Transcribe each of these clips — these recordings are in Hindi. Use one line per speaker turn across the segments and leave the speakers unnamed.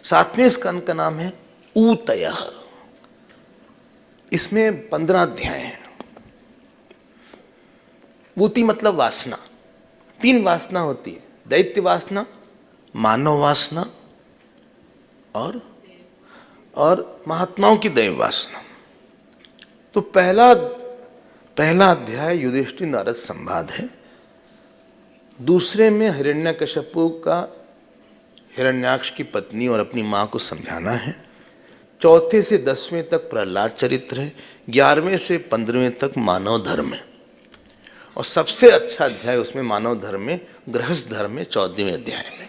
सातवें स्कंद का नाम है ऊतयः। इसमें 15 अध्याय हैं। ऊती मतलब वासना। 3 वासना होती है, दैत्य वासना, मानव वासना और महात्माओं की दैव वासना। तो पहला अध्याय युधिष्ठिर नारद संवाद है। दूसरे में हिरण्यकश्यपु का हिरण्याक्ष की पत्नी और अपनी मां को समझाना है। चौथे से 10वें तक प्रहलाद चरित्र है। 11वें से 15वें तक मानव धर्म है। और सबसे अच्छा अध्याय उसमें मानव धर्म में, गृहस्थ धर्म में 14वें अध्याय में।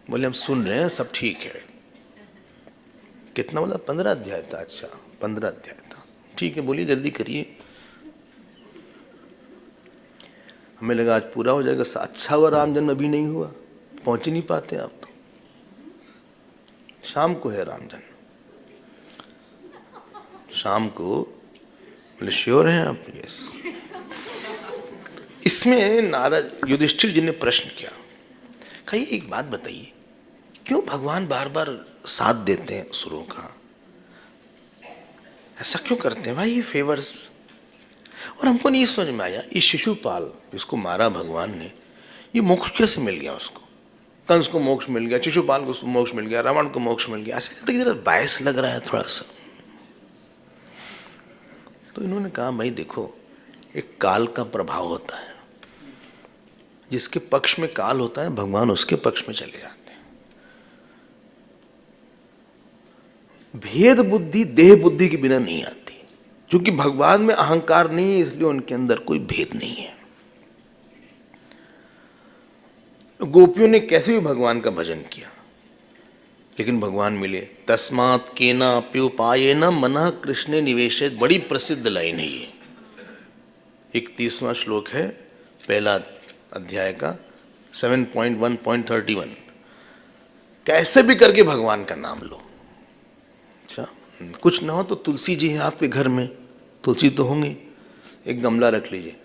बोले हम सुन रहे हैं, सब ठीक है। कितना बोला? 15 अध्याय था। अच्छा, 15 अध्याय था, ठीक है। बोलिए जल्दी करिए। हमें लगा आज पूरा हो जाएगा। अच्छा हुआ राम जन्म अभी नहीं हुआ, पहुंच ही नहीं पाते आप तो। शाम को है राम जन्म, शाम को। बोले श्योर हैं आप? यस। इसमें नारद युधिष्ठिर जी ने प्रश्न किया, कही एक बात बताइए, क्यों भगवान बार बार साथ देते हैं असुरों का? ऐसा क्यों करते हैं भाई, ये फेवर्स? और हमको नहीं समझ में आया, ये शिशुपाल जिसको मारा भगवान ने, ये मोक्ष कैसे मिल गया उसको? कंस को मोक्ष मिल गया, शिशुपाल को मोक्ष मिल गया, रावण को मोक्ष मिल गया। ऐसे लगता है जरा बायस लग रहा है थोड़ा सा। तो इन्होंने कहा भाई देखो, एक काल का प्रभाव होता है। जिसके पक्ष में काल होता है भगवान उसके पक्ष में चले जाते हैं। भेद बुद्धि देह बुद्धि के बिना नहीं आती, क्योंकि भगवान में अहंकार नहीं है, इसलिए उनके अंदर कोई भेद नहीं है। गोपियों ने कैसे भी भगवान का भजन किया, लेकिन भगवान मिले। तस्मात् केनाप्युपायेन मनः कृष्णे निवेशेत, बड़ी प्रसिद्ध लाइन है ये। 31वां श्लोक है पहला अध्याय का, 7.1.31। कैसे भी करके भगवान का नाम लो। अच्छा, कुछ ना हो तो तुलसी जी है आपके घर में, तुलसी तो होंगी, एक गमला रख लीजिए,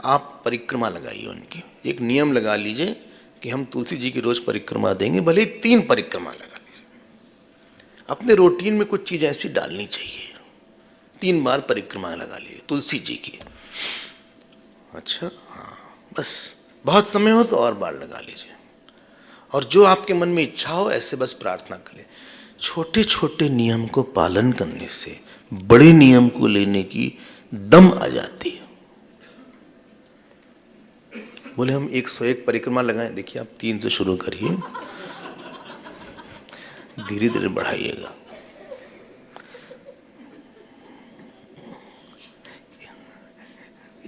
आप परिक्रमा लगाइए उनकी। एक नियम लगा लीजिए कि हम तुलसी जी की रोज परिक्रमा देंगे, भले 3 परिक्रमा लगा लीजिए। अपने रूटीन में कुछ चीज ऐसी डालनी चाहिए, 3 बार परिक्रमा लगा लीजिए तुलसी जी की। अच्छा, हाँ, बस बहुत समय हो तो और बार लगा लीजिए। और जो आपके मन में इच्छा हो ऐसे बस प्रार्थना करें। छोटे छोटे नियम को पालन करने से बड़े नियम को लेने की दम आ जाती है। बोले हम 101 परिक्रमा लगाएं, देखिए आप 3 से शुरू करिए, धीरे धीरे बढ़ाइएगा।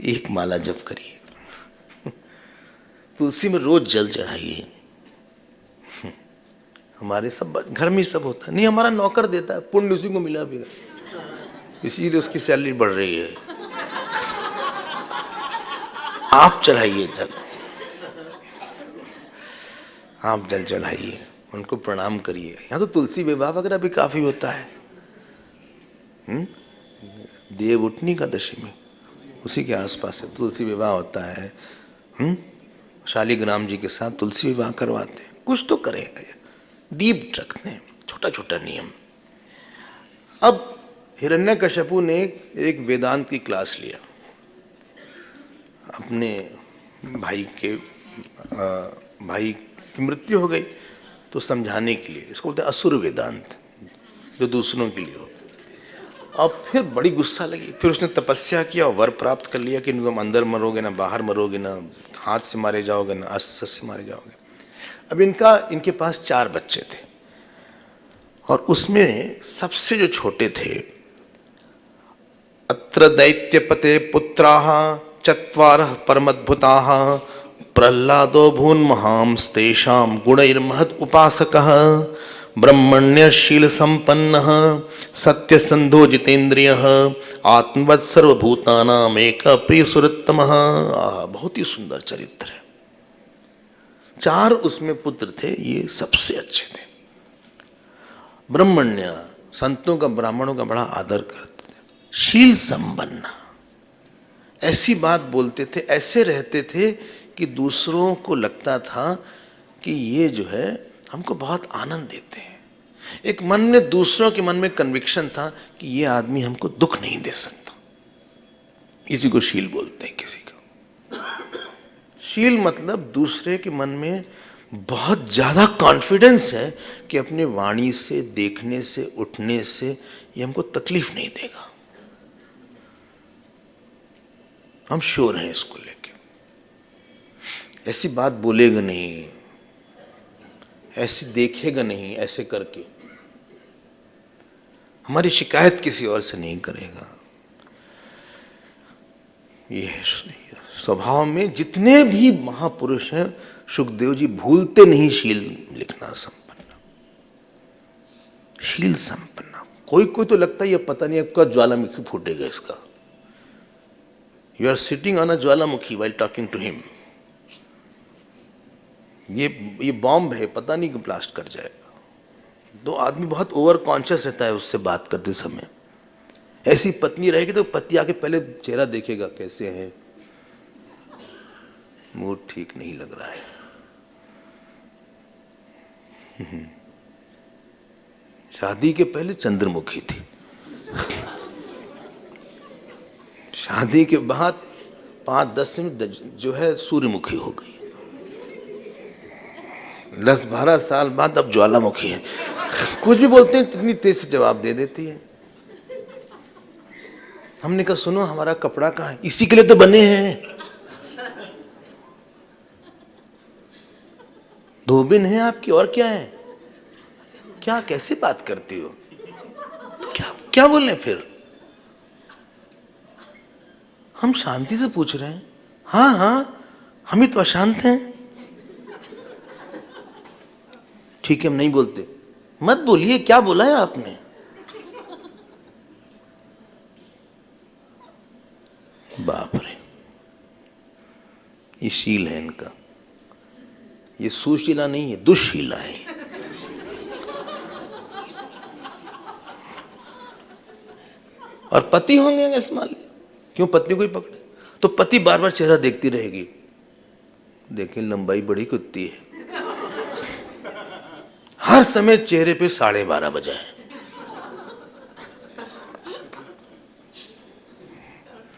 एक माला जप करिए, तुलसी में रोज जल चढ़ाइए। हमारे सब घर में सब होता है, नहीं हमारा नौकर देता है, पुण्य उसी को मिला भी, इसीलिए उसकी सैलरी बढ़ रही है। आप चढ़ाइए जल, आप जल चढ़ाइए, उनको प्रणाम करिए। यहाँ तो तुलसी विवाह वगैरह भी काफी होता है। देवउठनी एकादशी में उसी के आसपास है, तुलसी विवाह होता है। शालिग्राम जी के साथ तुलसी विवाह करवाते हैं। कुछ तो करेगा, दीप रखते हैं, छोटा छोटा नियम। अब हिरण्यकश्यपु ने एक वेदांत की क्लास लिया अपने भाई की मृत्यु हो गई तो समझाने के लिए। इसको बोलते हैं असुर वेदांत, जो दूसरों के लिए हो। अब फिर बड़ी गुस्सा लगी, फिर उसने तपस्या किया और वर प्राप्त कर लिया कि तुम अंदर मरोगे ना बाहर मरोगे, ना हाथ से मारे जाओगे ना अस्त्र से मारे जाओगे। अब इनके पास 4 बच्चे थे और उसमें सबसे जो छोटे थे, अत्र दैत्यपते पुत्राः 4 परमद्भुताः प्रह्लादो भून्महांस्तेषां गुणैर्महत् उपासकः ब्रह्मण्यशील संपन्नः सत्यसंधो जितेन्द्रियः आत्मवत् सर्वभूतानां एकः प्रियसुरोत्तमः। बहुत ही सुंदर चरित्र है। 4 उसमें पुत्र थे, ये सबसे अच्छे थे। ब्रह्मण्य, संतों का ब्राह्मणों का बड़ा आदर करते थे। शील संपन्न, ऐसी बात बोलते थे, ऐसे रहते थे कि दूसरों को लगता था कि ये जो है हमको बहुत आनंद देते हैं। एक मन में, दूसरों के मन में कन्विक्शन था कि ये आदमी हमको दुख नहीं दे सकता। इसी को शील बोलते हैं किसी का। शील मतलब दूसरे के मन में बहुत ज्यादा कॉन्फिडेंस है कि अपने वाणी से, देखने से, उठने से ये हमको तकलीफ नहीं देगा, हम श्योर हैं इसको लेके, ऐसी बात बोलेगा नहीं, ऐसे देखेगा नहीं, ऐसे करके हमारी शिकायत किसी और से नहीं करेगा। ये है स्वभाव में। जितने भी महापुरुष हैं, सुखदेव जी भूलते नहीं शील लिखना, संपन्न, शील संपन्न। कोई कोई तो लगता है ये पता नहीं आपका ज्वालामुखी फूटेगा इसका। You are sitting on a ज्वालामुखी वाइल टॉकिंग टू हिम। ये बॉम्ब है, पता नहीं कि ब्लास्ट कर जाएगा। तो आदमी बहुत ओवर कॉन्शियस रहता है उससे बात करते समय। ऐसी पत्नी रहेगी तो पति आके पहले चेहरा देखेगा, कैसे है, मूड ठीक नहीं लग रहा है। शादी के पहले चंद्रमुखी थी, शादी के बाद 5-10 मिनट जो है सूर्यमुखी हो गई, 10-12 साल बाद अब ज्वालामुखी है। कुछ भी बोलते हैं कितनी तेज से जवाब दे देती है। हमने कहा सुनो हमारा कपड़ा कहाँ है, इसी के लिए तो बने हैं, धोबिन है आपकी, और क्या है, क्या कैसे बात करती हो, क्या क्या बोल रहे फिर। हम शांति से पूछ रहे हैं, हाँ हाँ हम ही तो अशांत हैं। ठीक है हम नहीं बोलते, मत बोलिए, क्या बोला है आपने। बाप रे, ये शील है इनका, ये सुशीला नहीं है, दुशीला है। और पति होंगे ऐसे मान ली, क्यों पत्नी को ही पकड़े, तो पति बार बार चेहरा देखती रहेगी, देखिए लंबाई बड़ी कुत्ती है, हर समय चेहरे पे 12:30 बजा है,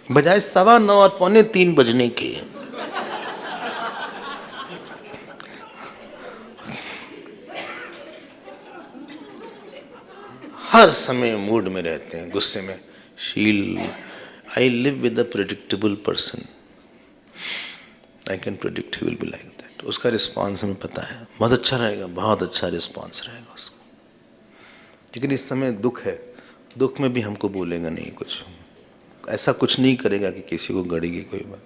बजाय 9:15 और 2:45 बजने के। हर समय मूड में रहते हैं, गुस्से में। शील, I live with a predictable person, I can predict he will be like that. उसका रिस्पॉन्स हमें पता है, बहुत अच्छा रहेगा, बहुत अच्छा रिस्पॉन्स रहेगा उसका। लेकिन इस समय दुख है, दुख में भी हमको बोलेगा नहीं कुछ, ऐसा कुछ नहीं करेगा कि किसी को गड़ेगी कोई बात।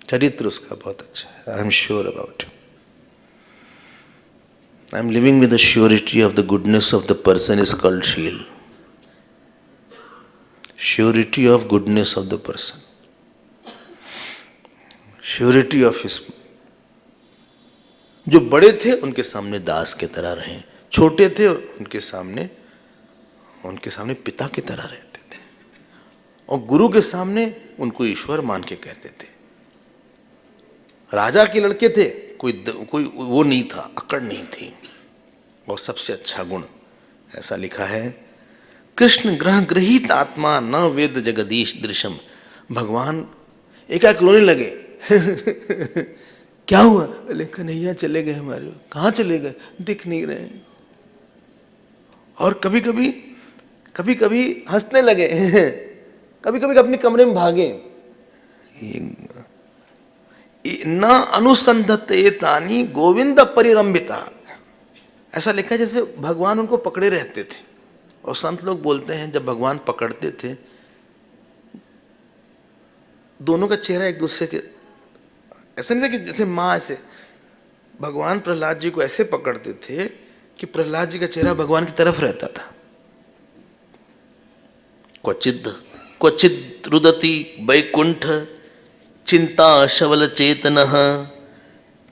चरित्र उसका बहुत अच्छा है, I am sure about it. I am living with the surety of the goodness of the person is called शील। Surety of goodness of the person, surety of his। जो बड़े थे उनके सामने दास की तरह रहे, छोटे थे उनके सामने पिता की तरह रहते थे, और गुरु के सामने उनको ईश्वर मान के कहते थे। राजा के लड़के थे, कोई वो नहीं था, अकड़ नहीं थी। और सबसे अच्छा गुण ऐसा लिखा है, कृष्ण ग्रह गृहीत आत्मा न वेद जगदीश दृश्यम। भगवान एकाएक रोने लगे क्या हुआ, बोले कन्हैया चले गए हमारे। कहाँ चले गए, दिख नहीं रहे। और कभी कभी हंसने लगे कभी कभी अपने कमरे में भागे। न अनुसंधते तानी गोविंद परिरंभिता, ऐसा लिखा है जैसे भगवान उनको पकड़े रहते थे। और संत लोग बोलते हैं जब भगवान पकड़ते थे, दोनों का चेहरा एक दूसरे के, ऐसा नहीं था कि जैसे माँ ऐसे, भगवान प्रहलाद जी को ऐसे पकड़ते थे कि प्रहलाद जी का चेहरा भगवान की तरफ रहता था। क्वचिद रुदति वैकुंठ चिंता शवल चेतनः,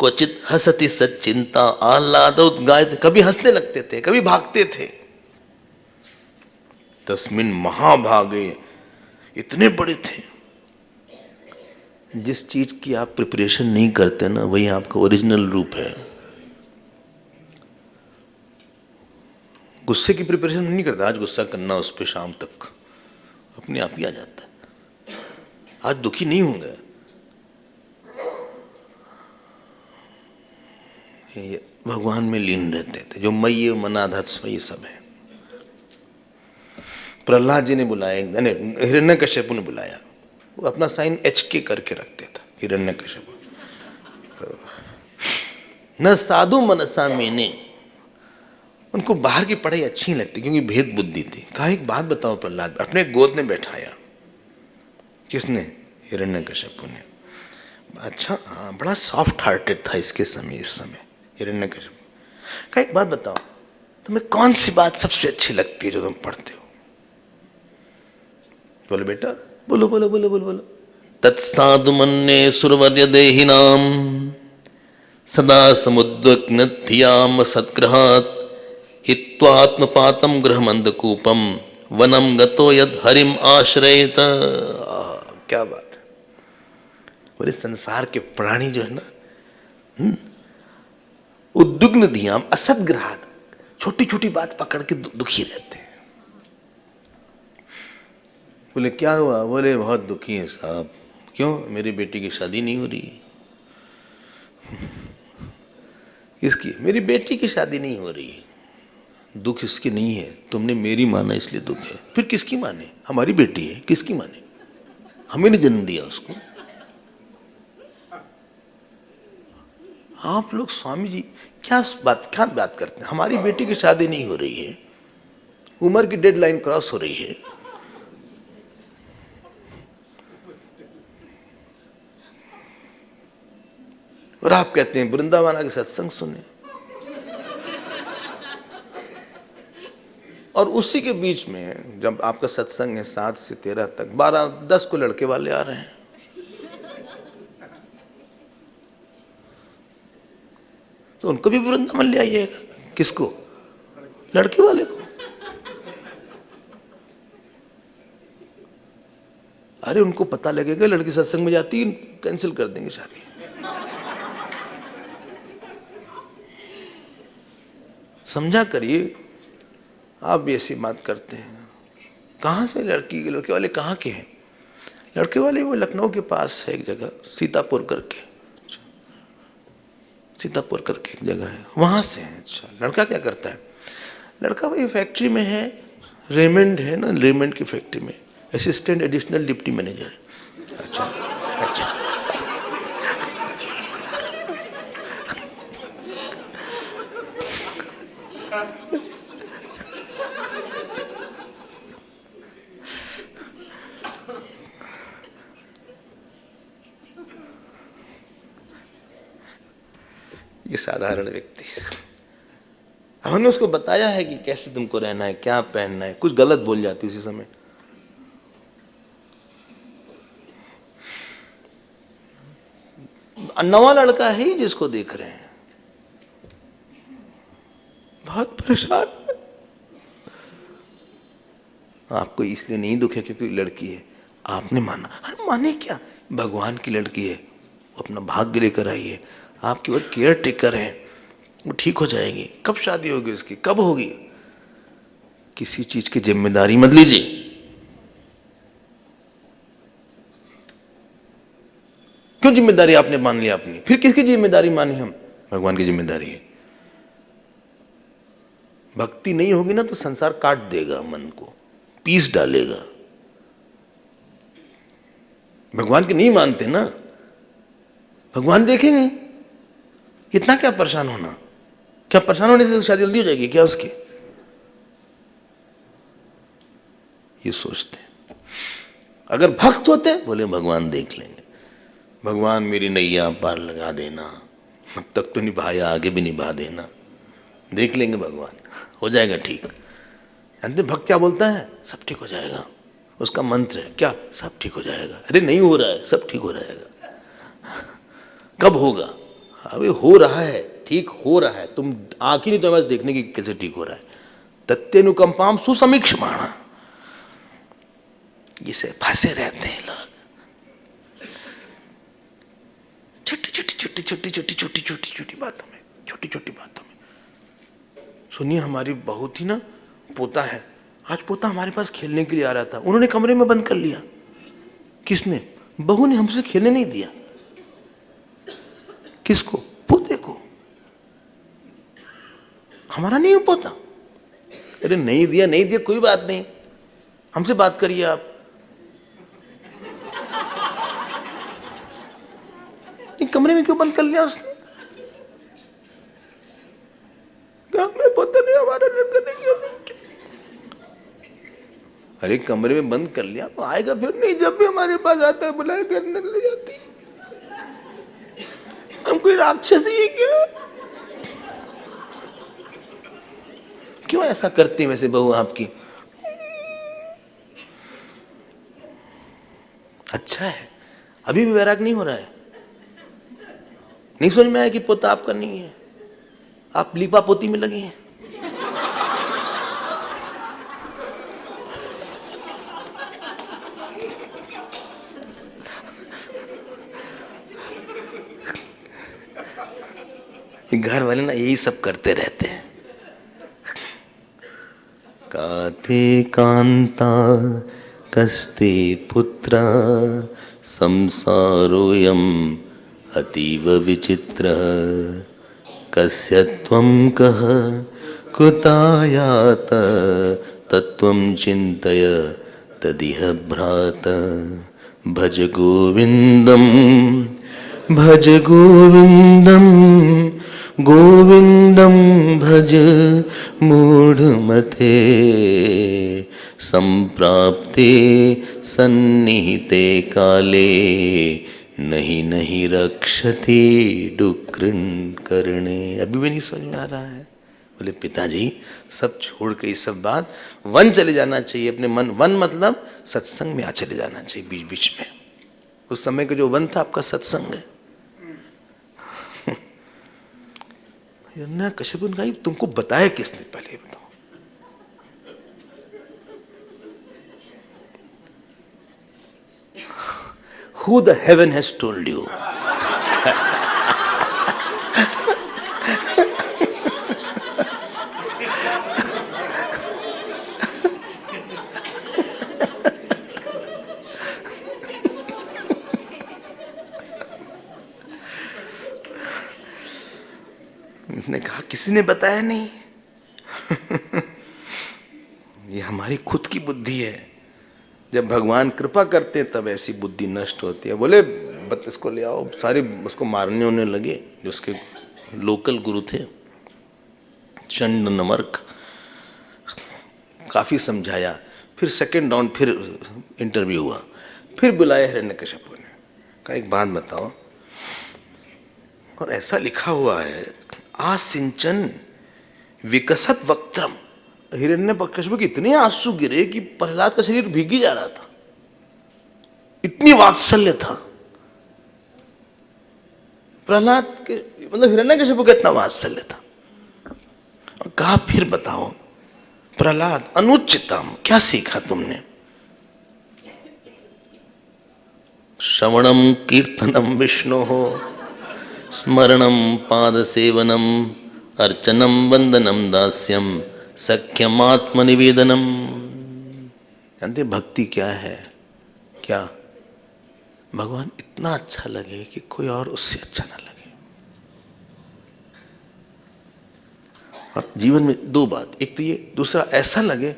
क्वचित हसति सच्चिंता आह्लादोद्गायते। कभी हंसने लगते थे, कभी भागते थे। तस्मिन महाभागे, इतने बड़े थे। जिस चीज की आप प्रिपरेशन नहीं करते ना, वही आपका ओरिजिनल रूप है। गुस्से की प्रिपरेशन नहीं करता, आज गुस्सा करना उस पर शाम तक अपने आप ही आ जाता है। आज दुखी नहीं होंगे, ये भगवान में लीन रहते थे। जो मय्य मनाधत्स्व, ये सब है। प्रहलाद जी ने बुलाया, हिरण्यकश्यप ने बुलाया, वो अपना साइन HK करके रखते था हिरण्यकश्यप। न साधु मनसा मैंने, उनको बाहर की पढ़ाई अच्छी नहीं लगती क्योंकि भेद बुद्धि थी। कहा एक बात बताओ प्रहलाद, अपने गोद में बैठाया। किसने? हिरण्यकश्यप ने। अच्छा हाँ, बड़ा सॉफ्ट हार्टेड था इसके समय, इस समय हिरण्यकश्यप। कहा एक बात बताओ, तुम्हें कौन सी बात सबसे अच्छी लगती है जो तुम पढ़ते हो? बोले बेटा, बोलो बोलो बोलो बोलो बोलो। तत्साधु मन्ये सुरवर्य देहिनाम सदा समुद्वग्न धियाम सद्ग्रहात् हित्वात्मपातम गृहमंदकूपम वनम गतो यद हरिम आश्रयेत। क्या बात है। बोले संसार के प्राणी जो है ना, उद्विग्न धियाम असद्ग्रहात्, छोटी छोटी बात पकड़ के दुखी रहते हैं। बोले क्या हुआ? बोले बहुत दुखी है साहब। क्यों? मेरी बेटी की शादी नहीं हो रही। किसकी? मेरी बेटी की शादी नहीं हो रही है। दुख इसकी नहीं है, तुमने मेरी माना इसलिए दुख है। फिर किसकी माने? हमारी बेटी है, किसकी माने? हमें ने जन्म दिया उसको। आप लोग स्वामी जी क्या बात करते हैं? हमारी बेटी की शादी नहीं हो रही है, उम्र की डेडलाइन क्रॉस हो रही है, और आप कहते हैं वृंदावन आके सत्संग सुने। और उसी के बीच में जब आपका सत्संग है 7 से 13 तक, 12-10 को लड़के वाले आ रहे हैं। तो उनको भी वृंदावन ले आइएगा। किसको? लड़के वाले को। अरे उनको पता लगेगा लड़की सत्संग में जाती, कैंसिल कर देंगे शादी। समझा करिए, आप भी ऐसी बात करते हैं। कहाँ से लड़के वाले कहाँ के हैं? लड़के वाले वो लखनऊ के पास है एक जगह, सीतापुर करके एक जगह है, वहाँ से है। अच्छा, लड़का क्या करता है? लड़का वही फैक्ट्री में है, रेमंड है ना, रेमंड की फैक्ट्री में असिस्टेंट एडिशनल डिप्टी मैनेजर है। अच्छा अच्छा। ये साधारण व्यक्ति, हमने उसको बताया है कि कैसे तुमको रहना है, क्या पहनना है, कुछ गलत बोल जाती उसी समय। नवा लड़का है जिसको देख रहे हैं, बहुत परेशान। आपको इसलिए नहीं दुख है क्योंकि लड़की है, आपने माना। अरे माने क्या, भगवान की लड़की है, वो अपना भाग्य लेकर आई है, आप केवल केयर टेकर हैं, वो ठीक हो जाएगी। कब शादी होगी उसकी, कब होगी? किसी चीज की जिम्मेदारी मत लीजिए। क्यों जिम्मेदारी आपने मान लिया अपनी? फिर किसकी जिम्मेदारी मानी हम? भगवान की जिम्मेदारी है। भक्ति नहीं होगी ना तो संसार काट देगा, मन को पीस डालेगा। भगवान के नहीं मानते ना, भगवान देखेंगे। इतना क्या परेशान होना? क्या परेशान होने से शादी जल्दी हो जाएगी क्या उसकी? ये सोचते हैं। अगर भक्त होते बोले भगवान देख लेंगे, भगवान मेरी नैया पार लगा देना, अब तक तो निभाया, आगे भी निभा देना, देख लेंगे भगवान, हो जाएगा ठीक। अंतिम भक्त क्या बोलता है? सब ठीक हो जाएगा। उसका मंत्र है क्या? सब ठीक हो जाएगा। अरे नहीं हो रहा है, सब ठीक हो जाएगा। कब होगा? अभी हो रहा है, ठीक हो रहा है। तुम आंख ही नहीं तो बस देखने की कैसे ठीक हो रहा है। तत्यनुकंपाम सुसमीक्षमाणा, इसे फंसे रहते हैं लोग, छोटी छोटी छोटी छोटी छोटी छोटी छोटी छोटी बातों में, छोटी छोटी बातों में। सुनिए, हमारी बहू थी ना, पोता है, आज पोता हमारे पास खेलने के लिए आ रहा था, उन्होंने कमरे में बंद कर लिया। किसने? बहू ने। हमसे खेलने नहीं दिया। किसको? पोते को। हमारा नहीं हो पोता। अरे नहीं दिया, नहीं दिया, कोई बात नहीं, हमसे बात करिए आप। कमरे में क्यों बंद कर लिया उसने? कमरे पोता नहीं, हमारा करने क्यों? अरे कमरे में बंद कर लिया, तो आएगा फिर नहीं, जब भी हमारे पास आता है बुला के अंदर ले जाती। हम कोई राक्षस ही है क्या? क्यों ऐसा करती है वैसे बहू आपकी? अच्छा है, अभी भी वैराग नहीं हो रहा है? नहीं समझ में आया कि पोता आपका नहीं है, आप लीपा पोती में लगे हैं। घर वाले ना यही सब करते रहते हैं। काते कांता कस्ते पुत्र संसारोऽयं अतीव विचित्र कस्य त्वं कः कुतायात तत्त्वं चिन्तय तदिह भ्रात भज गोविंदम भज गोविंदम गोविंदम भज मूढ़मते संप्राप्ते सन्निहिते काले नहीं नहीं रक्षति डुक्रिन करणे। अभी भी नहीं समझ में आ रहा है? बोले पिताजी, सब छोड़ के ये सब बात, वन चले जाना चाहिए अपने मन। वन मतलब सत्संग में आ चले जाना चाहिए बीच बीच में। उस समय का जो वन था आपका सत्संग है। हिरण्यकश्यप ने कहा, तुमको बताया किसने? पहले बताओ। Who the heaven has told you? ने कहा किसी ने बताया नहीं। ये हमारी खुद की बुद्धि है। जब भगवान कृपा करते हैं तब ऐसी बुद्धि नष्ट होती है। बोले इसको ले आओ, सारे उसको मारने होने लगे। जो उसके लोकल गुरु थे चंड नमर्क, काफी समझाया, फिर सेकंड राउंड फिर इंटरव्यू हुआ, फिर बुलाया हिरण्यकश्यप ने। कहा एक बात बताओ, और ऐसा लिखा हुआ है आसिंचन विकसत वक्त्रम। हिरण्यकश्यप के इतने आंसू गिरे कि प्रहलाद का शरीर भीग ही जा रहा था, इतनी वात्सल्य था प्रहलाद के, मतलब हिरण्यकश्यप का इतना वात्सल्य था। और कहा फिर बताओ प्रहलाद अनुचितम, क्या सीखा तुमने? श्रवणम कीर्तनम विष्णु हो, स्मरणम पाद सेवनम, अर्चनम वंदनम दास्यम, सख्यम आत्मनिवेदनम। जानते भक्ति क्या है? क्या? भगवान इतना अच्छा लगे कि कोई और उससे अच्छा ना लगे। और जीवन में दो बात, एक तो ये, दूसरा ऐसा लगे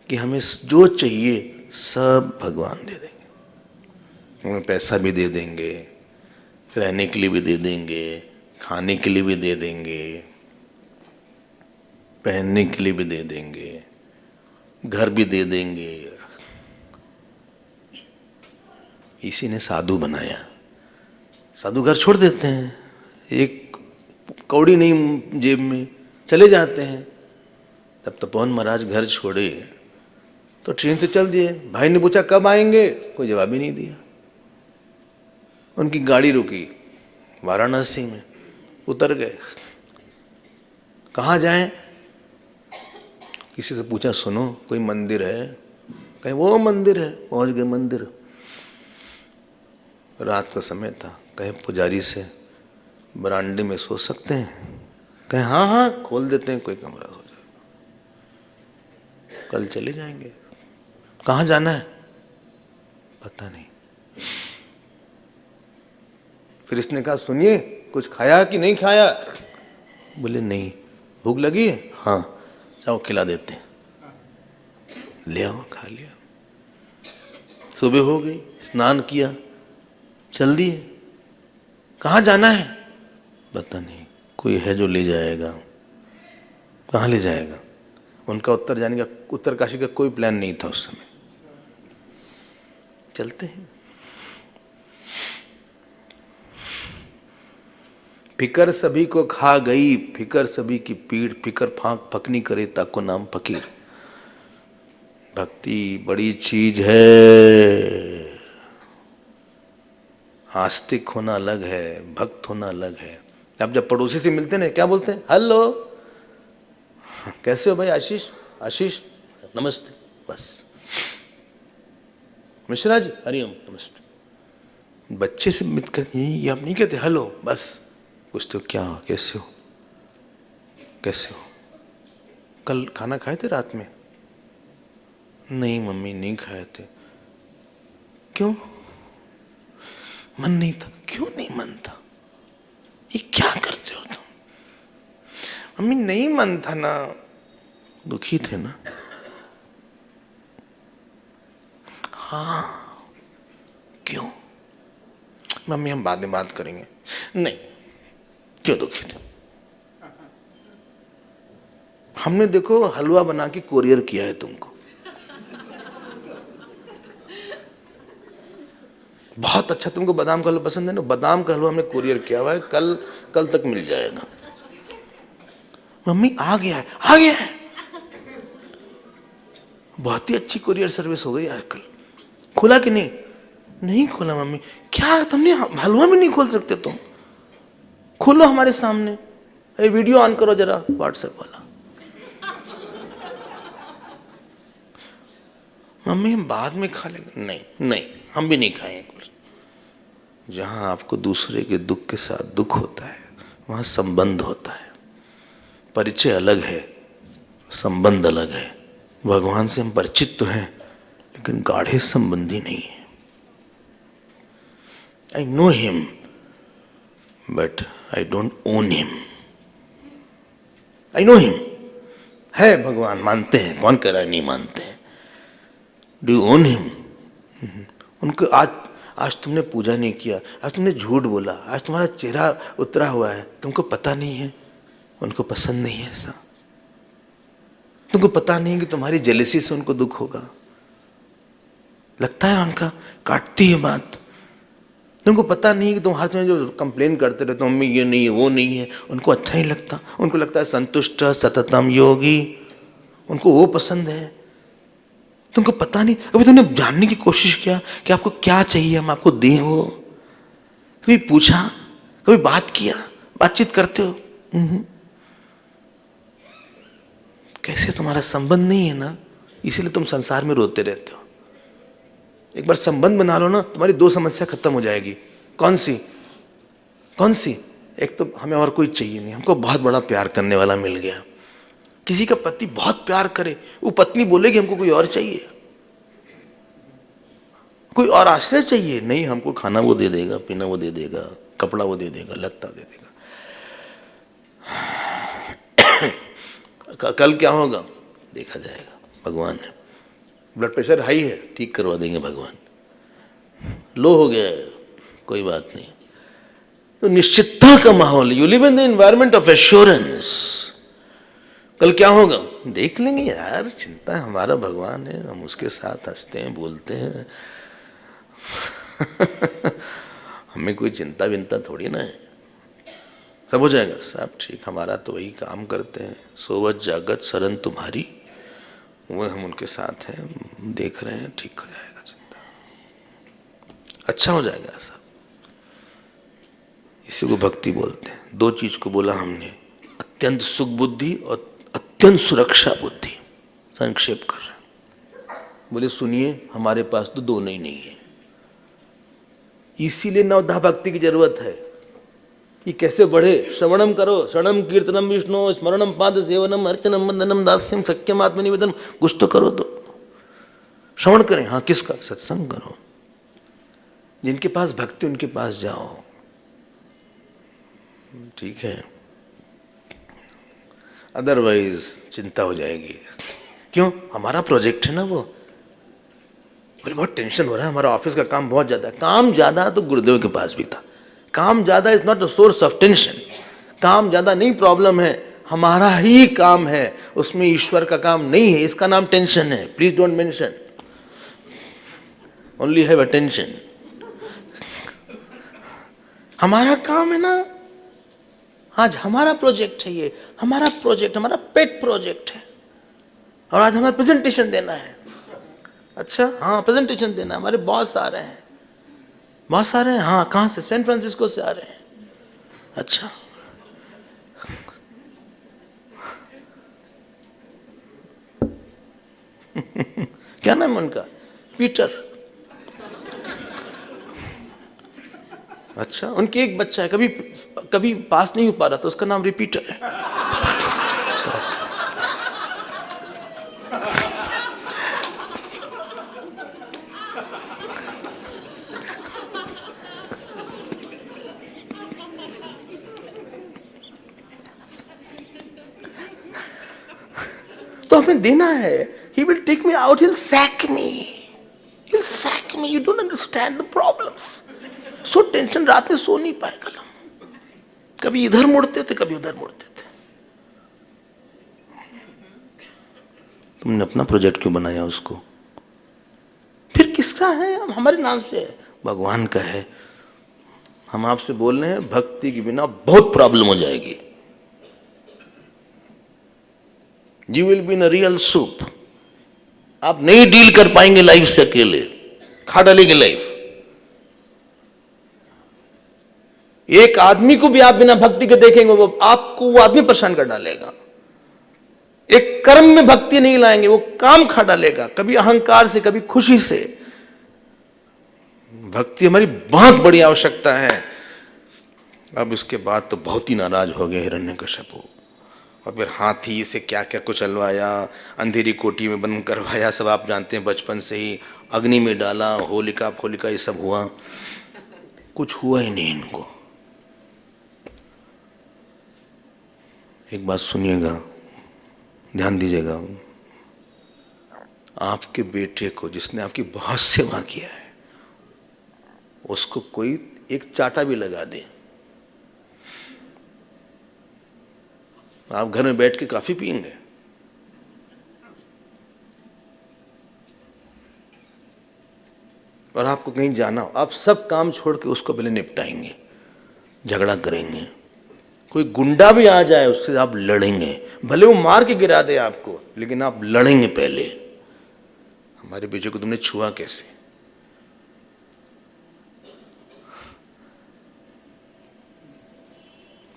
कि हमें जो चाहिए सब भगवान दे देंगे। हमें पैसा भी दे देंगे, रहने के लिए भी दे देंगे, खाने के लिए भी दे देंगे, पहनने के लिए भी दे देंगे, घर भी दे देंगे। इसी ने साधु बनाया। साधु घर छोड़ देते हैं, एक कौड़ी नहीं जेब में, चले जाते हैं। तब तपोवन महाराज घर छोड़े तो ट्रेन से चल दिए। भाई ने पूछा कब आएंगे, कोई जवाब ही नहीं दिया। उनकी गाड़ी रुकी वाराणसी में, उतर गए। कहाँ जाएं? किसी से पूछा, सुनो कोई मंदिर है? कहीं वो मंदिर है, पहुंच गए मंदिर। रात का समय था, कहे पुजारी से बरामदे में सो सकते हैं? कहे हाँ हाँ खोल देते हैं, कोई कमरा हो जाए, कल चले जाएंगे। कहाँ जाना है पता नहीं। फिर इसने कहा सुनिए, कुछ खाया कि नहीं खाया? बोले नहीं। भूख लगी है? हाँ, जाओ खिला देते हैं। ले आओ, खा लिया। सुबह हो गई, स्नान किया, चल दिए। कहाँ जाना है पता नहीं, कोई है जो ले जाएगा। कहाँ ले जाएगा? उनका उत्तर जाने का, उत्तरकाशी का कोई प्लान नहीं था उस समय। चलते हैं। फिकर सभी को खा गई, फिकर सभी की पीड़, फिकर फांक फकनी करे ताको नाम फकीर। भक्ति बड़ी चीज है। आस्तिक होना अलग है, भक्त होना अलग है। अब जब पड़ोसी से मिलते हैं क्या बोलते हैं? हेलो, कैसे हो भाई? आशीष, आशीष नमस्ते, बस। मिश्रा जी हरिओम, नमस्ते। बच्चे से मिलकर ये आप नहीं कहते हेलो, बस पूछते हो क्या, कैसे हो, कैसे हो? कल खाना खाए थे रात में? नहीं मम्मी नहीं खाए थे। क्यों? मन नहीं था। क्यों नहीं मन था? ये क्या करते हो तुम? मम्मी नहीं मन था ना। दुखी थे ना? हाँ। क्यों? मम्मी हम बाद में बात करेंगे। नहीं, क्यों दुखी थे? हमने देखो हलवा बना के कोरियर किया है तुमको, बहुत अच्छा। तुमको बादाम का हलवा पसंद है ना? बादाम का हलवा हमने कोरियर किया हुआ है, कल तक मिल जाएगा। मम्मी आ गया है, आ गया है। बहुत ही अच्छी कोरियर सर्विस हो गई आजकल। खोला कि नहीं? नहीं खोला मम्मी। क्या तुमने हलवा भी नहीं खोल सकते तुम? खोलो हमारे सामने। अरे वीडियो ऑन करो जरा, व्हाट्सएप वाला। मम्मी हम बाद में खा लेंगे। नहीं नहीं, हम भी नहीं खाएंगे। जहां आपको दूसरे के दुख के साथ दुख होता है, वहां संबंध होता है। परिचय अलग है, संबंध अलग है। भगवान से हम परिचित तो हैं, लेकिन गाढ़े संबंधी नहीं है। I know him but I don't own him. I know him, है भगवान, मानते हैं, कौन कह रहा है नहीं मानते हैं। Do you own him? उनको आज तुमने पूजा नहीं किया, आज तुमने झूठ बोला, आज तुम्हारा चेहरा उतरा हुआ है, तुमको पता नहीं है उनको पसंद नहीं है ऐसा। तुमको पता नहीं है कि तुम्हारी जेलसी से उनको दुख होगा। लगता है उनका काटती है बात। तुमको पता नहीं है कि तुम हर समय जो कंप्लेन करते रहते हो, मम्मी ये नहीं है वो नहीं है, उनको अच्छा नहीं लगता। उनको लगता है संतुष्ट सततम योगी, उनको वो पसंद है। तुमको पता नहीं, कभी तुमने जानने की कोशिश किया कि आपको क्या चाहिए, हम आपको दें वो? कभी पूछा? कभी बात किया? बातचीत करते हो? कैसे तुम्हारा संबंध नहीं है ना, इसीलिए तुम संसार में रोते रहते हो। एक बार संबंध बना लो ना, तुम्हारी दो समस्या खत्म हो जाएगी। कौन सी? कौन सी? एक तो हमें और कोई चाहिए नहीं, हमको बहुत बड़ा प्यार करने वाला मिल गया। किसी का पति बहुत प्यार करे, वो पत्नी बोलेगी हमको कोई और चाहिए, कोई और आश्रय चाहिए। नहीं, हमको खाना वो दे देगा, पीना वो दे देगा, कपड़ा वो दे देगा, लत्ता दे देगा। कल क्या होगा देखा जाएगा, भगवान है। ब्लड प्रेशर हाई है, ठीक करवा देंगे भगवान। लो हो गया है, कोई बात नहीं। तो निश्चितता का माहौल, you live in the environment of assurance. कल क्या होगा देख लेंगे यार, चिंता हमारा भगवान है, हम उसके साथ हंसते हैं, बोलते हैं। हमें कोई चिंता विंता थोड़ी ना है, सब हो जाएगा, सब ठीक। हमारा तो वही काम करते हैं, सोवत जागत शरण तुम्हारी, वो हम उनके साथ हैं, देख रहे हैं, ठीक हो जाएगा, चिंता अच्छा हो जाएगा सब। इसी को भक्ति बोलते हैं। दो चीज को बोला हमने, अत्यंत सुख बुद्धि और अत्यंत सुरक्षा बुद्धि। संक्षेप कर रहे हैं। बोले सुनिए, हमारे पास तो दोनों ही नहीं है। इसीलिए नवधा भक्ति की जरूरत है। ये कैसे बढ़े? श्रवणम करो, श्रवणम कीर्तनम विष्णु स्मरणम पाद सेवनम अर्चनम वंदनम दास्यम सख्यम आत्मनिवेदन। कुछ तो करो, तो श्रवण करें। हाँ, किसका? सत्संग करो। जिनके पास भक्ति उनके पास जाओ, ठीक है? अदरवाइज चिंता हो जाएगी। क्यों? हमारा प्रोजेक्ट है ना वो। बोले बहुत टेंशन हो रहा है, हमारा ऑफिस का काम बहुत ज्यादा है। काम ज्यादा तो गुरुदेव के पास भी था। काम ज्यादा is not a source of tension. काम ज्यादा नहीं प्रॉब्लम है, हमारा ही काम है, उसमें ईश्वर का काम नहीं है, इसका नाम टेंशन है। Please don't mention, only have attention. हमारा काम है ना, आज हमारा प्रोजेक्ट है, ये हमारा प्रोजेक्ट, हमारा पेट प्रोजेक्ट है। और आज हमें प्रेजेंटेशन देना है। अच्छा, हाँ प्रेजेंटेशन देना है। हमारे बॉस आ रहे हैं। बॉस आ रहे हैं? हाँ। कहाँ से? सैन फ्रांसिस्को से आ रहे हैं। अच्छा, क्या नाम है उनका? पीटर। अच्छा, उनके एक बच्चा है, कभी कभी पास नहीं हो पा रहा, तो उसका नाम रिपीटर है। तो हमें देना है। He will take me out, he'll sack me. He'll sack me. You don't understand the problems. So tension, रात में सो नहीं पाए कल। कभी इधर मुड़ते थे, कभी उधर मुड़ते थे। तुमने अपना प्रोजेक्ट क्यों बनाया उसको? फिर किसका है? हमारे नाम से है, भगवान का है। हम आपसे बोल रहे हैं, भक्ति के बिना बहुत प्रॉब्लम हो जाएगी। You will be in a real soup. आप नहीं डील कर पाएंगे लाइफ से, अकेले खा डालेंगे लाइफ। एक आदमी को भी आप बिना भक्ति के देखेंगे, वो आपको, वो आदमी परेशान कर डालेगा। एक कर्म में भक्ति नहीं लाएंगे, वो काम खा डालेगा, कभी अहंकार से, कभी खुशी से। भक्ति हमारी बहुत बड़ी आवश्यकता है। अब इसके बाद तो बहुत ही नाराज हो गए हिरण्यकश्यप, और फिर हाथी से क्या क्या कुछ चलवाया, अंधेरी कोठी में बंद करवाया, सब आप जानते हैं बचपन से ही। अग्नि में डाला, होलिका फोलिका ये सब हुआ, कुछ हुआ ही नहीं इनको। एक बात सुनिएगा, ध्यान दीजिएगा। आपके बेटे को, जिसने आपकी बहुत सेवा किया है, उसको कोई एक चाटा भी लगा दे, आप घर में बैठ के काफी पिएंगे। और आपको कहीं जाना हो, आप सब काम छोड़ के उसको पहले निपटाएंगे, झगड़ा करेंगे। कोई गुंडा भी आ जाए, उससे आप लड़ेंगे, भले वो मार के गिरा दे आपको, लेकिन आप लड़ेंगे पहले। हमारे बेटे को तुमने छुआ कैसे?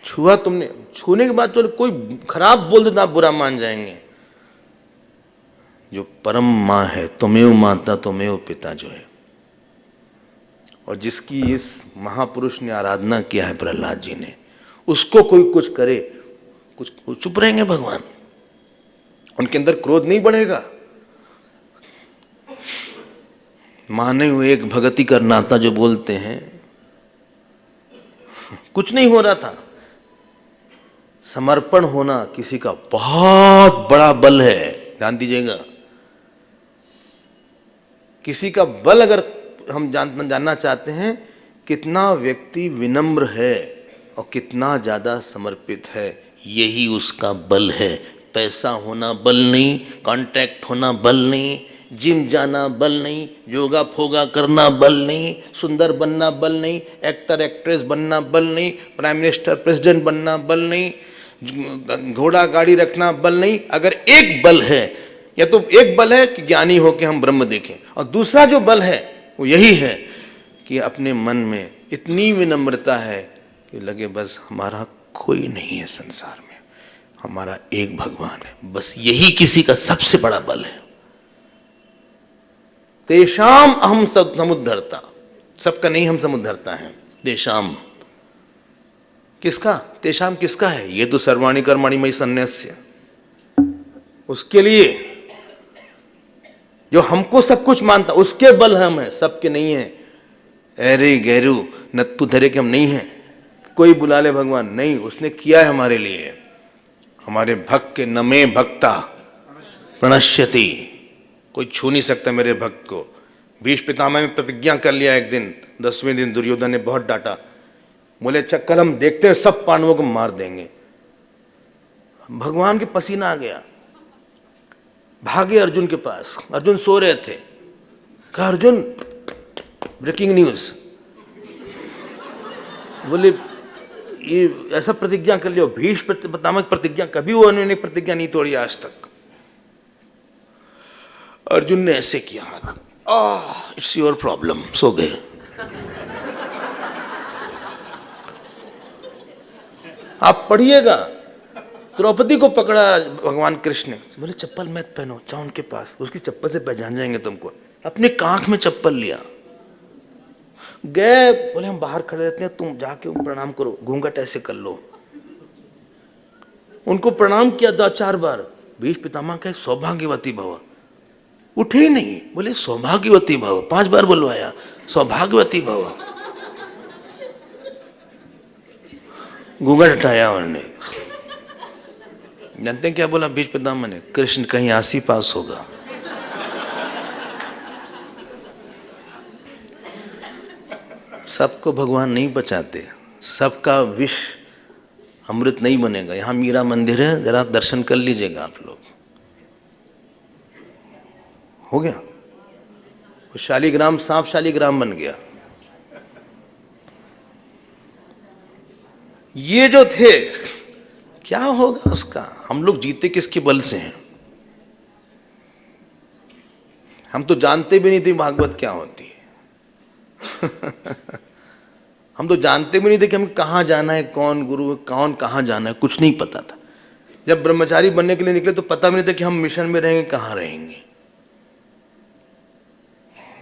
छुआ तुमने, छूने के बाद चलो कोई खराब बोल देता, आप बुरा मान जाएंगे। जो परम माँ है, तुमेव माता तुमेव पिता जो है, और जिसकी इस महापुरुष ने आराधना किया है प्रहलाद जी ने, उसको कोई कुछ करे, कुछ चुप रहेंगे भगवान? उनके अंदर क्रोध नहीं बढ़ेगा? माने हुए एक भगति का नाता जो बोलते हैं, कुछ नहीं हो रहा था। समर्पण होना किसी का बहुत बड़ा बल है, ध्यान दीजिएगा। किसी का बल अगर हम जानना चाहते हैं, कितना व्यक्ति विनम्र है और कितना ज्यादा समर्पित है, यही उसका बल है। पैसा होना बल नहीं, कांटेक्ट होना बल नहीं, जिम जाना बल नहीं, योगा फोगा करना बल नहीं, सुंदर बनना बल नहीं, एक्टर एक्ट्रेस बनना बल नहीं, प्राइम मिनिस्टर प्रेसिडेंट बनना बल नहीं, घोड़ा गाड़ी रखना बल नहीं। अगर एक बल है, या तो एक बल है कि ज्ञानी होकर हम ब्रह्म देखें, और दूसरा जो बल है वो यही है कि अपने मन में इतनी विनम्रता है कि लगे बस हमारा कोई नहीं है संसार में, हमारा एक भगवान है, बस यही किसी का सबसे बड़ा बल है। तेषाम अहम समुद्धरता, सबका नहीं हम समुद्धरता है। तेषाम किसका, तेषाम किसका है? ये तो सर्वाणि कर्माणि मयि सन्न्यस्य, उसके लिए जो हमको सब कुछ मानता, उसके बल हम है, सबके नहीं है। अरे गैरू नत्तू धरे के हम नहीं हैं, कोई बुला ले भगवान, नहीं, उसने किया है हमारे लिए। हमारे भक्त के नमे भक्ता प्रणश्यति, कोई छू नहीं सकता मेरे भक्त को। भीष्म पितामह में प्रतिज्ञा कर लिया एक दिन, 10वें दिन दुर्योधन ने बहुत डांटा, बोले अच्छा कल हम देखते हैं सब पांडवों को मार देंगे। भगवान के पसीना आ गया, भागे अर्जुन के पास, अर्जुन सो रहे थे, कहा अर्जुन ब्रेकिंग न्यूज, बोले ये ऐसा प्रतिज्ञा कर लिया। भीष्म पितामह प्रतिज्ञा, कभी वो उन्होंने प्रतिज्ञा नहीं तोड़ी आज तक। अर्जुन ने ऐसे किया, इट्स योर प्रॉब्लम, सो गए। आप पढ़िएगा, द्रौपदी को पकड़ा भगवान कृष्ण ने, बोले चप्पल मत पहनो, जाओ उनके पास, उसकी चप्पल से पहचान जाएंगे तुमको। अपने कांख में चप्पल लिया, गए, बोले हम बाहर खड़े रहते हैं, तुम जाके प्रणाम करो, घूंघट ऐसे कर लो। उनको प्रणाम किया 2-4 बार। भीष्म पितामह कहे सौभाग्यवती भव, उठे ही नहीं, बोले सौभाग्यवती भव, 5 बार बुलवाया, सौभाग्यवती भव, घूंघट हटाया उन्होंने। जानते हैं क्या बोला भीष्म पितामह ने? कृष्ण कहीं आसी पास होगा। सबको भगवान नहीं बचाते, सबका विष अमृत नहीं बनेगा। यहां मीरा मंदिर है, जरा दर्शन कर लीजिएगा आप लोग। हो गया, वो शालीग्राम सांप शालीग्राम बन गया। ये जो थे, क्या होगा उसका? हम लोग जीते किसके बल से हैं? हम तो जानते भी नहीं थे भागवत क्या होती है। हम तो जानते भी नहीं थे कि हमें कहाँ जाना है, कौन गुरु है, कौन कहाँ जाना है, कुछ नहीं पता था। जब ब्रह्मचारी बनने के लिए निकले तो पता भी नहीं था कि हम मिशन में रहेंगे, कहाँ रहेंगे।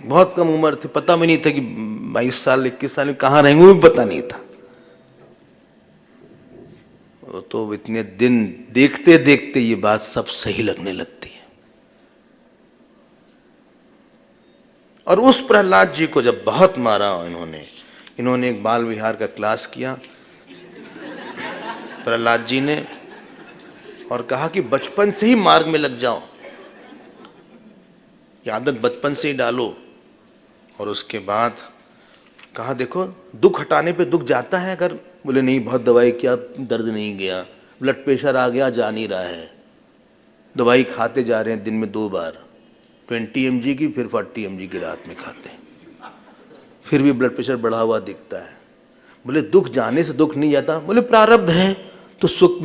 बहुत कम उम्र थी, पता भी नहीं था कि 22 साल 21 साल में कहाँ रहेंगे, वो भी पता नहीं था। तो इतने दिन देखते देखते ये बात सब सही लगने लगती है। और उस प्रहलाद जी को जब बहुत मारा इन्होंने एक बाल विहार का क्लास किया प्रहलाद जी ने, और कहा कि बचपन से ही मार्ग में लग जाओ, ये आदत बचपन से ही डालो। और उसके बाद कहा देखो दुख हटाने पे दुख जाता है अगर, बोले नहीं बहुत दवाई किया, दर्द नहीं गया, ब्लड प्रेशर आ गया, जा नहीं रहा है, दवाई खाते जा रहे हैं दिन में 2 बार, 20 mg की, फिर 40 mg की रात में खाते हैं, फिर भी ब्लड प्रेशर बढ़ा हुआ दिखता है। बोले दुख जाने से दुख नहीं जाता, बोले प्रारब्ध है तो सुख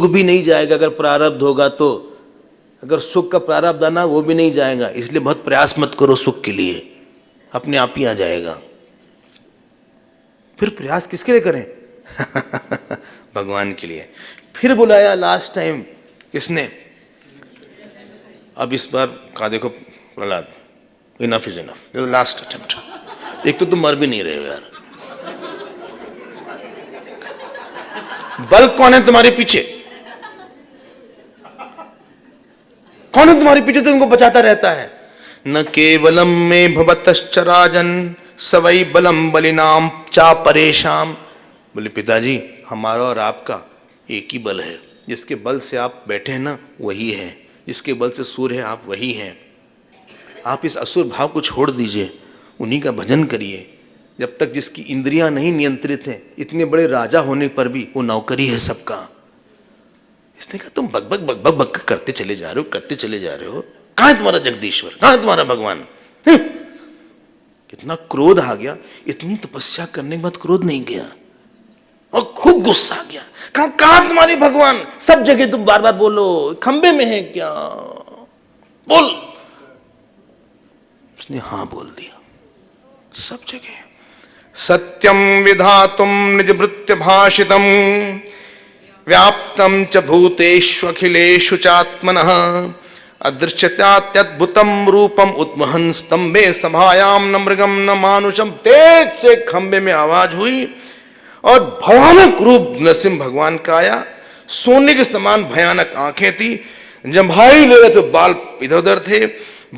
भी नहीं जाएगा। अगर प्रारब्ध होगा तो, अगर सुख का प्रारब्ध आना वो भी नहीं जाएगा, इसलिए बहुत प्रयास मत करो सुख के लिए, अपने आप ही आ जाएगा। फिर प्रयास किसके लिए करें? भगवान के लिए। फिर बुलाया लास्ट टाइम किसने? अब इस बार कहा देखो Prahlad, enough is enough, last attempt. एक तो तुम मर भी नहीं रहे हो यार, बल कौन है तुम्हारे पीछे? कौन है तुम्हारे पीछे तो तुमको बचाता रहता है? न केवलम में भवतश्च राजन सवै बलम बलिनाम चा परेशाम। बोले पिताजी हमारा और आपका एक ही बल है, जिसके बल से आप बैठे हैं ना वही है, जिसके बल से सूर्य है आप वही हैं। आप इस असुर भाव को छोड़ दीजिए, उन्हीं का भजन करिए। जब तक जिसकी इंद्रियां नहीं नियंत्रित हैं, इतने बड़े राजा होने पर भी वो नौकरी है सबका। इसने कहा तुम बक बक बक बक बक करते चले जा रहे हो, करते चले जा रहे हो, कहाँ है तुम्हारा जगदीश्वर, कहाँ है तुम्हारा भगवान? कितना क्रोध आ गया। इतनी तपस्या करने के बाद क्रोध नहीं गया और खूब गुस्सा आ गया। कहाँ तुम्हारे भगवान? सब जगह तुम बार बार बोलो, खंबे में है क्या? बोल। उसने हाँ बोल दिया, सब जगह। सत्यम विधातुम निज वृत्य भाषितम व्याप्तम च भूतेष्वखिलेषु चात्मनः अदृश्यत्यात्यद्भुतम रूपम उत्महन स्तंभे सभायाम न मृगम न मानुषम। तेज से खंबे में आवाज हुई और भयानक रूप नरसिंह भगवान का आया। सोने के समान भयानक आंखें थी, जम्भाई ले रहे थे, बाल इधर उधर थे,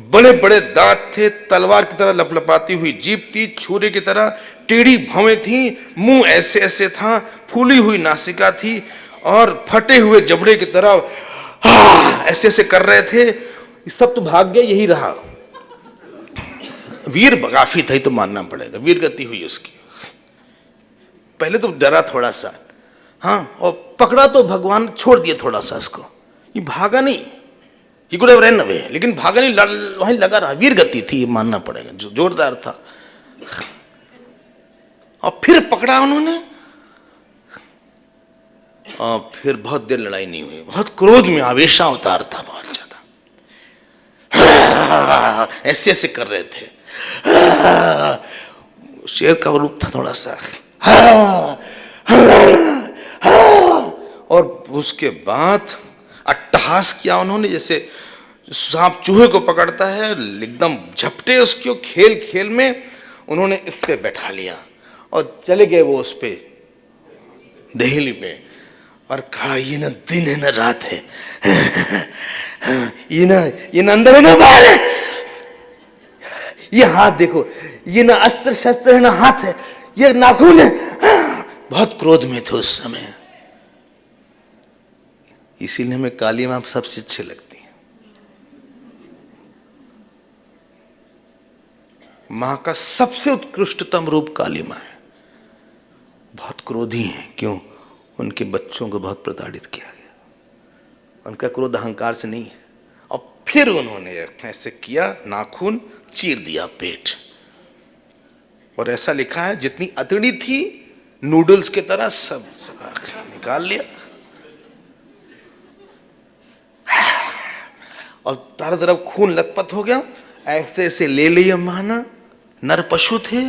बड़े बड़े दांत थे, तलवार की तरह लपलपाती हुई जीभ थी, छुरे की तरह टेढ़ी भवें थी, मुंह ऐसे ऐसे था, फूली हुई नासिका थी और फटे हुए जबड़े की तरह ऐसे ऐसे कर रहे थे। सब तो भाग्य यही रहा। वीर काफी था तो मानना पड़ेगा, वीर गति हुई उसकी। पहले तो डरा थोड़ा सा, हाँ, और पकड़ा तो भगवान छोड़ दिया थोड़ा सा उसको, ये भागा नहीं, he could have run away, लेकिन भागा नहीं, वहीं लगा रहा। वीर गति थी, ये मानना पड़ेगा, जो जोरदार था। और फिर पकड़ा उन्होंने, और फिर बहुत देर लड़ाई नहीं हुई। बहुत क्रोध में आवेशा उतार था, बहुत ज्यादा, ऐसे ऐसे कर रहे थे। शेर का रूप था थोड़ा सा। और उसके बाद अट्टहास किया उन्होंने, जैसे सांप चूहे को पकड़ता है, एकदम झपटे उसको। खेल खेल में उन्होंने इस पे बैठा लिया और चले गए वो उस पे दहेली पे, और कहा ये ना दिन है ना रात है, ये ना अंदर है ना बाहर है, ये हाथ देखो, ये ना अस्त्र शस्त्र है ना हाथ है, ये नाखून है। बहुत क्रोध में थे उस समय, इसीलिए हमें काली मां सबसे अच्छी लगती है। मां का सबसे उत्कृष्टतम रूप काली मां है। बहुत क्रोधी हैं, क्यों? उनके बच्चों को बहुत प्रताड़ित किया गया। उनका क्रोध अहंकार से नहीं है। और फिर उन्होंने ऐसे किया, नाखून चीर दिया पेट, और ऐसा लिखा है जितनी अतड़ी थी नूडल्स की तरह सब निकाल लिया, और चारों तरफ खून लथपथ हो गया। ऐसे ऐसे ले लिया, माना नर पशु थे।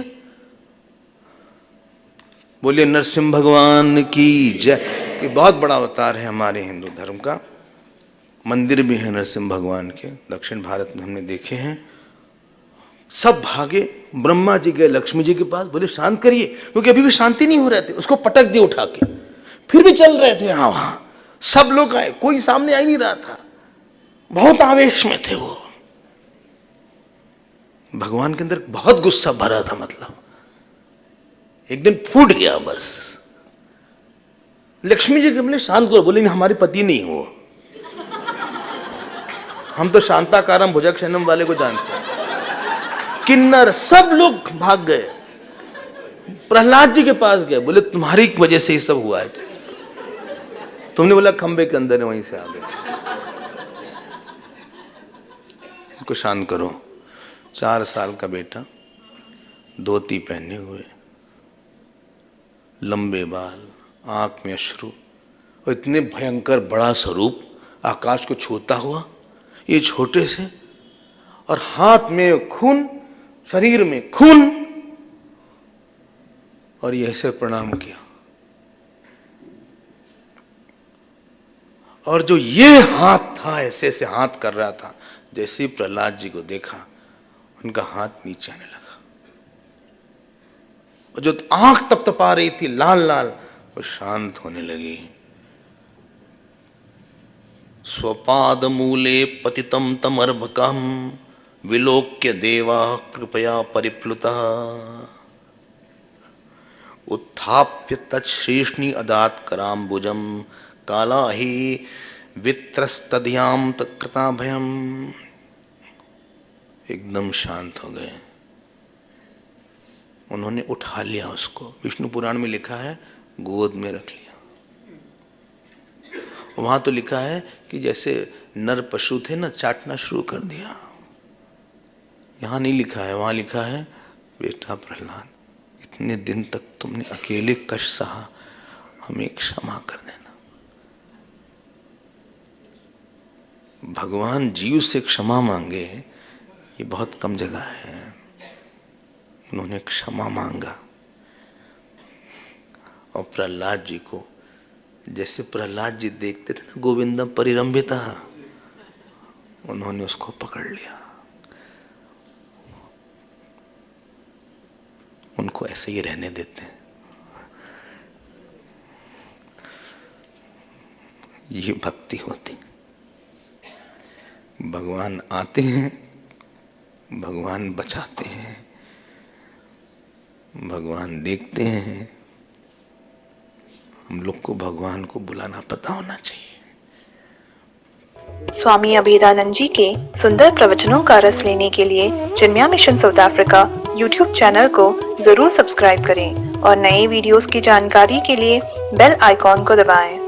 बोलिए नरसिंह भगवान की जय। ये बहुत बड़ा अवतार है हमारे हिंदू धर्म का। मंदिर भी है नरसिंह भगवान के, दक्षिण भारत में हमने देखे हैं। सब भागे, ब्रह्मा जी गए लक्ष्मी जी के पास, बोले शांत करिए, क्योंकि अभी भी शांति नहीं हो रहे थे। उसको पटक दिए उठा के, फिर भी चल रहे थे यहां वहां। सब लोग आए, कोई सामने आ ही नहीं रहा था, बहुत आवेश में थे वो। भगवान के अंदर बहुत गुस्सा भरा था, मतलब एक दिन फूट गया बस। लक्ष्मी जी के बोले शांत करो, बोले हमारे पति नहीं हो, हम तो शांताकारम भुजगशयनम वाले को जानते हैं। किन्नर सब लोग भाग गए, प्रहलाद जी के पास गए, बोले तुम्हारी वजह से ही सब हुआ है। तुमने बोला खंबे के अंदर है, वहीं से आ गए, उनको शांत करो। 4 साल का बेटा, धोती पहने हुए, लंबे बाल, आंख में अश्रु, और इतने भयंकर बड़ा स्वरूप, आकाश को छूता हुआ, ये छोटे से, और हाथ में खून, शरीर में खून, और ये ऐसे प्रणाम किया। और जो ये हाथ था, ऐसे ऐसे हाथ कर रहा था, जैसे ही प्रहलाद जी को देखा, उनका हाथ नीचे आने लगा। और जो आंख तपतपा रही थी लाल लाल, वो शांत होने लगी। स्वपाद मूले पतितम तमर्भकम विलोक्य देवा कृपया परिप्लुता उत्थाप्य तच्छ्रेष्णि अदात कराम्बुजम काला ही वित्रस्तध्याम तत्कृता भयम। एकदम शांत हो गए। उन्होंने उठा लिया उसको, विष्णु पुराण में लिखा है गोद में रख लिया। वहां तो लिखा है कि जैसे नर पशु थे ना, चाटना शुरू कर दिया। यहां नहीं लिखा है, वहां लिखा है बेटा प्रहलाद, इतने दिन तक तुमने अकेले कष्ट सहा, हमें क्षमा कर देना। भगवान जीव से क्षमा मांगे, ये बहुत कम जगह है। उन्होंने क्षमा मांगा। और प्रहलाद जी को, जैसे प्रहलाद जी देखते थे ना गोविंदम परिरंभिता, उन्होंने उसको पकड़ लिया, उनको ऐसे ही रहने देते हैं। ये भक्ति होती। भगवान आते हैं, भगवान बचाते हैं, भगवान देखते हैं। हम लोग को भगवान को बुलाना पता होना चाहिए।
स्वामी अभेदानंद जी के सुंदर प्रवचनों का रस लेने के लिए Chinmaya mission south Africa YouTube channel को जरूर सब्सक्राइब करें और नए वीडियोस की जानकारी के लिए बेल आइकॉन को दबाएं।